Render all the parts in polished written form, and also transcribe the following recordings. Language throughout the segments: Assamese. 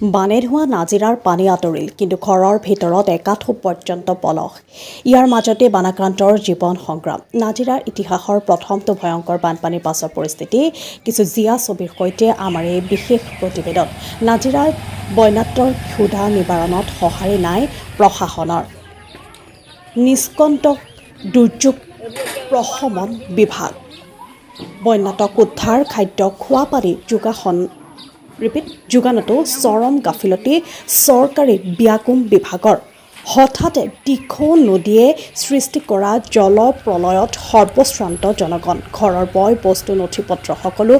বানেৰ হোৱা নাজিৰাৰ পানী আঁতৰিল, কিন্তু ঘৰৰ ভিতৰত একাঠো পৰ্যন্ত পলস। ইয়াৰ মাজতে বানাক্ৰান্তৰ জীৱন সংগ্ৰাম। নাজিৰাৰ ইতিহাসৰ প্ৰথমটো ভয়ংকৰ বানপানীৰ পাছৰ পৰিস্থিতি কিছু জীয়া ছবিৰ সৈতে আমাৰ এই বিশেষ প্ৰতিবেদন। নাজিৰাৰ বন্যাত্মৰ ক্ষুধা নিবাৰণত সঁহাৰি নাই প্ৰশাসনৰ। নিষ্কণ্টক দুৰ্যোগ প্ৰশমন বিভাগ। বন্যাতক উদ্ধাৰ, খাদ্য, খোৱা পানী যোগানতো চৰম গাফিলতি চৰকাৰী ব্যাকুম বিভাগৰ। হঠাতে দিখৌ নদীয়ে সৃষ্টি কৰা জলপ্ৰলয়ত সৰ্বশ্ৰান্ত জনগণ। ঘৰৰ বয় বস্তু নথি পত্ৰ সকলো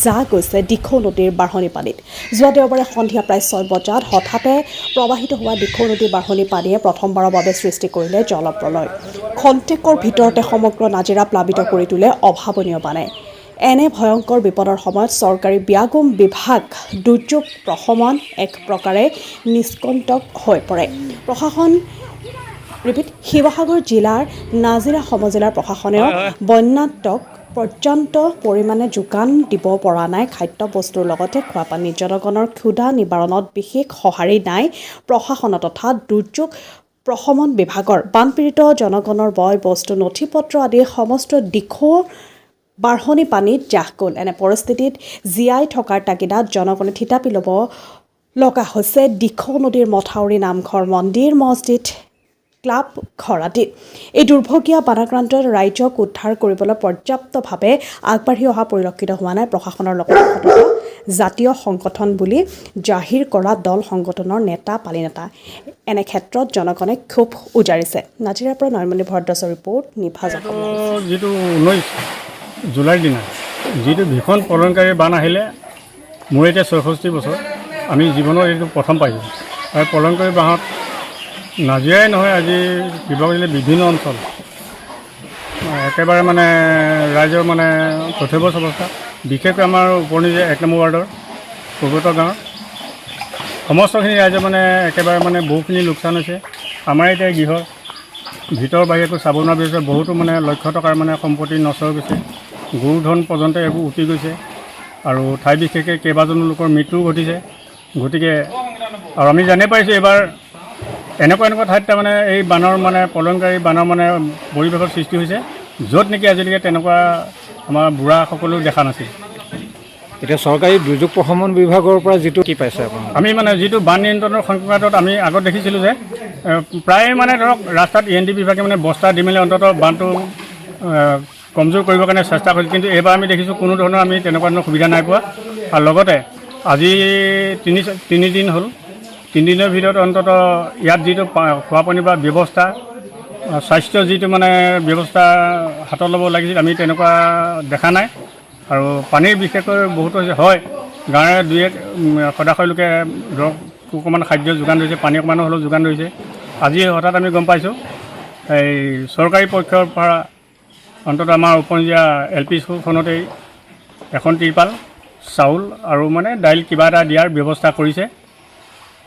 যা গৈছে দিখৌ নদীৰ বাঢ়নি পানীত। যোৱা দেওবাৰে সন্ধিয়া প্ৰায় 6 বজাত হঠাতে প্ৰৱাহিত হোৱা দিখৌ নদীৰ বাঢ়নি পানীয়ে প্ৰথমবাৰৰ বাবে সৃষ্টি কৰিলে জলপ্ৰলয়। খন্তেকৰ ভিতৰতে সমগ্ৰ নাজিৰা প্লাবিত কৰি তোলে অভাৱনীয় বানে। এনে ভয়ংকৰ বিপদৰ সময়ত চৰকাৰী ব্যাকুম বিভাগ দুৰ্যোগ প্ৰশমন এক প্ৰকাৰে নিষ্কণ্টক হৈ পৰে। প্ৰশাসন শিৱসাগৰ জিলাৰ নাজিৰা সমজিলাৰ প্ৰশাসনেও বন্যাত্মক পৰ্যাপ্ত পৰিমাণে যোগান দিব পৰা নাই খাদ্য বস্তুৰ লগতে খোৱা পানী। জনগণৰ ক্ষুধা নিবাৰণত বিশেষ সঁহাৰি নাই প্ৰশাসন তথা দুৰ্যোগ প্ৰশমন বিভাগৰ। বানপীড়িত জনগণৰ বয় বস্তু নথি পত্ৰ আদি সমস্ত দিশৌ বাঢ়নি পানীত জাহ গ'ল। এনে পৰিস্থিতিত জীয়াই থকাৰ তাগিদাত জনগণে থিতাপি ল'ব লগা হৈছে দিখৌ নদীৰ মথাউৰি, নামঘৰ, মন্দিৰ, মছজিদ, ক্লাব ঘৰ আদি। এই দুৰ্ভগীয়া বানাক্ৰান্তত ৰাইজক উদ্ধাৰ কৰিবলৈ পৰ্যাপ্তভাৱে আগবাঢ়ি অহা পৰিলক্ষিত হোৱা নাই প্ৰশাসনৰ লগতে জাতীয় সংগঠন বুলি জাহিৰ কৰা দল সংগঠনৰ নেতা পালি নেতা। এনে ক্ষেত্ৰত জনগণে ক্ষোভ উজাৰিছে। নাজিৰাৰ পৰা নয়নমণি ভৰদ্বাজৰ ৰিপৰ্ট, নিভাজ অসম। যিটো 19 জুলাইৰ দিনা যিটো ভীষণ প্ৰলয়ংকাৰী বান আহিলে, মোৰ এতিয়া 64 বছৰ, আমি জীৱনৰ এইটো প্ৰথম পাইছোঁ। আৰু প্ৰলয়ংকাৰী বানত নাজিৰাই নহয়, আজি শিৱসাগৰ জিলাৰ বিভিন্ন অঞ্চল একেবাৰে মানে ৰাইজৰ মানে তথ্যবচ অৱস্থা। বিশেষকৈ আমাৰ উপনিজে 1 নম্বৰ ৱাৰ্ডৰ পূৰ্বত গাঁৱৰ সমস্তখিনি ৰাইজৰ মানে একেবাৰে মানে বহুখিনি লোকচান হৈছে। আমাৰ এতিয়া গৃহৰ ভিতৰ বাহিৰে একো চাব নোৱাৰা হৈছে। বহুতো মানে লক্ষ্য টকাৰ মানে সম্পত্তি নষ্ট হৈ গৈছে, গৰু ধন পৰ্যন্ত এইবোৰ উটি গৈছে আৰু ঠাই বিশেষকৈ কেইবাজনো লোকৰ মৃত্যুও ঘটিছে। গতিকে আৰু আমি জানি পাইছোঁ এইবাৰ এনেকুৱা ঠাইত তাৰমানে এই বানৰ মানে প্ৰলয়ংকাৰী বানৰ মানে পৰিৱেশৰ সৃষ্টি হৈছে, য'ত নেকি আজিলৈকে তেনেকুৱা আমাৰ বুঢ়া সকলো দেখা নাছিল। এতিয়া চৰকাৰী দুৰ্যোগ প্ৰশমন বিভাগৰ পৰা যিটো কি পাইছে আপোনাৰ? আমি মানে যিটো বান নিয়ন্ত্ৰণৰ সংক্ৰান্তত আমি আগত দেখিছিলোঁ যে প্ৰায় মানে ধৰক ৰাস্তাত END বিভাগে মানে বস্তা দি মেলি অন্ততঃ বানটো কমজোৰ কৰিবৰ কাৰণে চেষ্টা কৰিছিল। কিন্তু এইবাৰ আমি দেখিছোঁ কোনো ধৰণৰ আমি তেনেকুৱা ধৰণৰ সুবিধা নাই পোৱা। আৰু লগতে আজি তিনিদিন হ'ল, 3 দিনৰ ভিতৰত অন্ততঃ ইয়াত যিটো খোৱা পানীৰ বা ব্যৱস্থা, স্বাস্থ্য যিটো মানে ব্যৱস্থা হাতত ল'ব লাগিছিল, আমি তেনেকুৱা দেখা নাই। আৰু পানীৰ বিশেষকৈ বহুত হৈছে, হয় গাঁৱৰে 2-1 সদাশয় লোকে ধৰক অকণমান খাদ্য যোগান ধৰিছে, পানী অকণমানো হ'লেও যোগান ধৰিছে। আজি হঠাৎ আমি গম পাইছোঁ এই চৰকাৰী পক্ষৰ পৰা অন্ততঃ আমাৰ উপনজীয়া LP স্কুলখনতেই এখন ত্ৰিপাল, চাউল আৰু মানে দাইল কিবা এটা দিয়াৰ ব্যৱস্থা কৰিছে।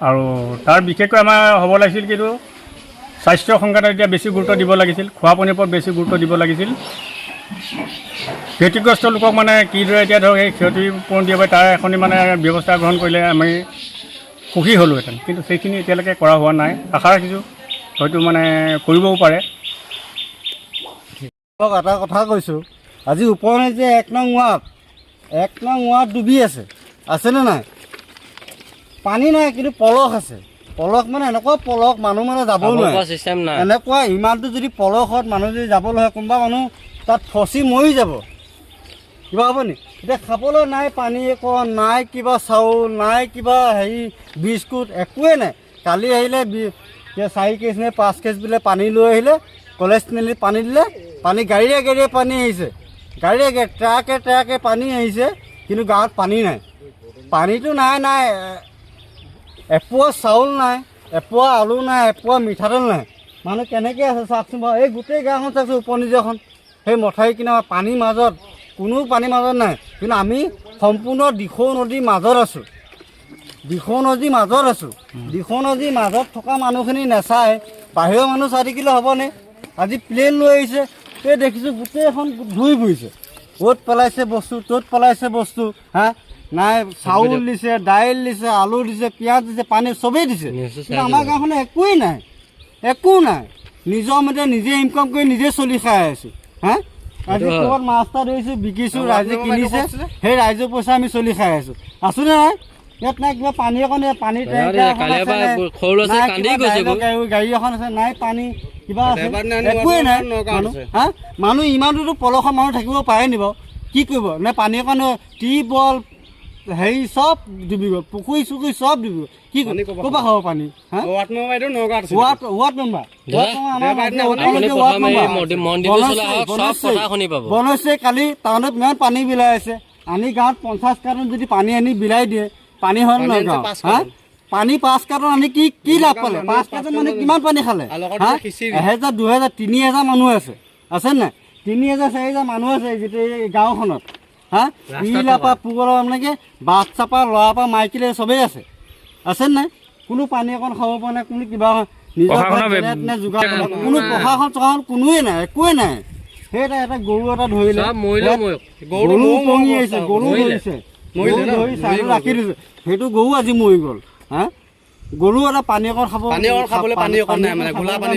আৰু তাৰ বিশেষকৈ আমাৰ হ'ব লাগিছিল কিন্তু স্বাস্থ্য সংক্ৰান্তত এতিয়া বেছি গুৰুত্ব দিব লাগিছিল, খোৱা পানীৰ ওপৰত বেছি গুৰুত্ব দিব লাগিছিল। ক্ষতিগ্ৰস্ত লোকক মানে কিদৰে এতিয়া ধৰক এই ক্ষতিপূৰণ দিব পাৰে তাৰ এখনি মানে ব্যৱস্থা গ্ৰহণ কৰিলে আমি সুখী হ'লোহেঁতেন। কিন্তু সেইখিনি এতিয়ালৈকে কৰা হোৱা নাই। আশা ৰাখিছোঁ হয়তো মানে কৰিবও পাৰে। এটা কথা কৈছোঁ, আজি উপনৈ 1 নং ৱাৰ্ড ডুবি আছেনে নাই? পানী নাই কিন্তু পলস আছে। পলস মানে এনেকুৱা পলস মানুহ মানে যাব নোৱাৰে। এনেকুৱা ইমানটো যদি পলসত মানুহ যদি যাবলৈ হয়, কোনোবা মানুহ তাত ফচি মৰি যাব, কিবা হ'ব নি? এতিয়া খাবলৈ নাই পানী অকণ নাই, কিবা চাউল নাই, কিবা বিস্কুট একোৱেই নাই। কালি আহিলে 4 কেজ নে 5 কেজ বোলে পানী লৈ আহিলে, কলেজ মেলি পানী দিলে, পানী গাড়ীয়ে পানী আহিছে, ট্ৰাকে পানী আহিছে, কিন্তু গাঁৱত পানী নাই। পানীটো নাই, এপোৱা চাউল নাই, এপোৱা আলু নাই, এপোৱা মিঠাতেল নাই। মানুহ কেনেকৈ আছে চাওকচোন বাৰু। এই গোটেই গাঁওখন চাওকচোন, উপনিজখন সেই মথাউৰি কিনাৰত পানীৰ মাজত, কোনো পানীৰ মাজত নাই। কিন্তু আমি সম্পূৰ্ণ দিখৌ নদীৰ মাজত আছোঁ। দিখৌ নদীৰ মাজত থকা মানুহখিনি নাচায়, বাহিৰৰ মানুহ চাই থাকিলে হ'বনে? আজি প্লেন লৈ আহিছে, এই দেখিছোঁ গোটেইখন ধুই ফুৰিছে, অ'ত পেলাইছে বস্তু, ত'ত পেলাইছে বস্তু। নাই চাউল দিছে, দাইল দিছে, আলু দিছে, পিঁয়াজ দিছে, পানী চবেই দিছে, কিন্তু আমাৰ গাঁওখনে একোৱেই নাই, একো নাই। নিজৰ মতে নিজে ইনকাম কৰি নিজে চলি খাই আছোঁ। হা আজি ক'ৰবাত মাছ এটা ধৰিছোঁ, বিকিছোঁ, ৰাইজে কিনিছে, সেই ৰাইজৰ পইচা আমি চলি খাই আছোঁ। আছোঁ নে নাই? ইয়াত নাই কিবা পানী অকণ, পানী গাড়ী এখন আছে, নাই পানী কিবা আছে, একোৱেই নাই। হা মানুহ ইমানটোতো পলসৰ মানুহ থাকিব পাৰে নি বাৰু? কি কৰিব? নে পানী অকণ, টিউবৱেল হেৰি চব ডুবি গ'ল, পুখুৰী চুখুৰী চব ডুবি গ'ল। কি ক'ৰপৰা খাব পানী? হা ৱাৰ্ড মেম্বাৰ বনৈছে কালি টাউনত ইমান পানী বিলাই আছে, আনি গাঁৱত 50 কাৰ্টন যদি পানী আনি বিলাই দিয়ে, পানী হয় নে নহয় গাঁৱত? হা পানী 5 কাৰ্টন আনি কি লাভ পালে? 5 কাৰ্টন মানে কিমান পানী খালে? হা 1000 2000 3000 মানুহ আছে নাই? 3000 4000 মানুহ আছে যেতিয়া এই গাঁওখনত। হা ইলাৰ পৰা পুগলৰ মানে বাচ্চাৰ পৰা ল'ৰাৰ পৰা মাইকীলে চবেই আছে নাই? কোনো পানী অকণ খাব পৰা নাই, কোনো কিবা নিজৰ যোগাৰ কোনো প্ৰশাসন চশাসন কোনোৱে নাই, একোৱে নাই। সেই এটা গৰু এটা ধৰিলে, গৰু উপঙি আহিছে, গৰু ধৰিছে, ধৰি চাইডত ৰাখি দিছে, সেইটো গৰু আজি মৰি গ'ল। হা গৰু এটা পানী অকণ খাবলৈ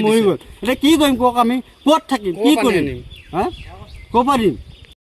মৰি গ'ল। এতিয়া কি কৰিম কওক? আমি ক'ত থাকিম? কি কৰিম? হা ক'ৰ পৰা দিম?